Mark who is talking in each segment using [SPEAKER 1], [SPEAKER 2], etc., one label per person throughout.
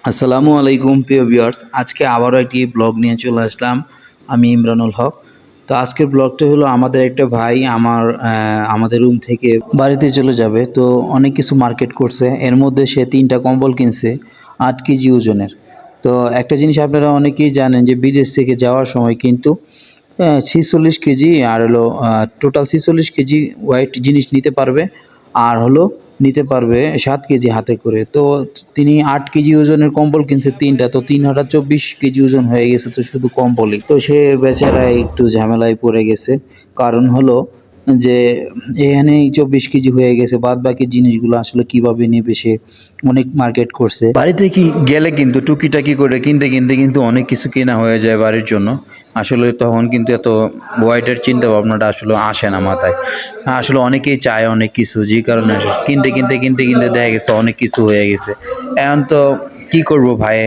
[SPEAKER 1] আসসালামু আলাইকুম প্রিয় ভিউয়ার্স, আজকে আবারও একটি ব্লগ নিয়ে চলে আসলাম। আমি ইমরানুল হক। তো আজকের ব্লগটা হলো আমাদের একটা ভাই আমাদের রুম থেকে বাড়িতে চলে যাবে। তো অনেক কিছু মার্কেট করছে, এর মধ্যে সে 3টা কম্বল কিনছে 8 কেজি ওজনের। তো একটা জিনিস আপনারা অনেকেই জানেন যে বিদেশ থেকে যাওয়ার সময় কিন্তু 46 কেজি আর হলো টোটাল 46 কেজি ওয়েট জিনিস নিতে পারবে, আর হলো নিতে পারবে 7 কেজি হাতে করে। তো তিনি 8 কেজি ওজনের কম্বল কিনছে 3টা, তো 3 হাজার 24 কেজি ওজন হয়ে গেছে তো শুধু কম্বলই। তো সে বেচারা একটু ঝামেলায় পড়ে গেছে, কারণ হলো যে এখানেই 24 কেজি হয়ে গেছে, বাদ বাকি জিনিসগুলো আসলে কিভাবে নেবে সে। অনেক মার্কেট করছে বাড়িতে কি গেলে কিন্তু টুকিটাকি করে কিনতে কিনতে কিন্তু অনেক কিছু কেনা হয়ে যায় বাড়ির জন্য। আসলে তখন কিন্তু এত ওয়াইডের চিন্তা ভাবনাটা আসলে আসে না মাথায়। আসলে অনেকেই চায় অনেক কিছু, যে কারণে কিনতে দেখা গেছে অনেক কিছু হয়ে গেছে। এখন তো কি করব ভাই,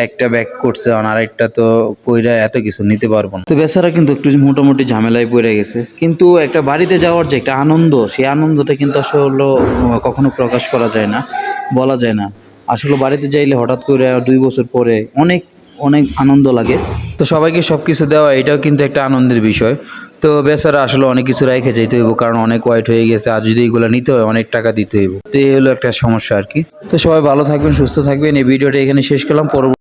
[SPEAKER 1] একটা ব্যাগ করছে আর একটা তো কইরা এত কিছু নিতে পারবো না। তো বেচারা কিন্তু একটু মোটামুটি ঝামেলায় পড়ে গেছে, কিন্তু একটা বাড়িতে যাওয়ার যে একটা আনন্দ, সেই আনন্দটা কিন্তু আসলে কখনো প্রকাশ করা যায় না, বলা যায় না। আসলে বাড়িতে যাইলে হঠাৎ করে 2 বছর পরে অনেক অনেক আনন্দ লাগে। তো সবাইকে সব কিছু দেওয়া এটাও কিন্তু একটা আনন্দের বিষয়। তো বেচারা আসলে অনেক কিছু রেখে যেতে হইব, কারণ অনেক ওয়েট হয়ে গেছে, আর যদি এগুলো নিতে হয় অনেক টাকা দিতে হইব। তো এই হলো একটা সমস্যা আর কি। তো সবাই ভালো থাকবেন, সুস্থ থাকবেন। এই ভিডিওটা এখানে শেষ করলাম। পরবর্তী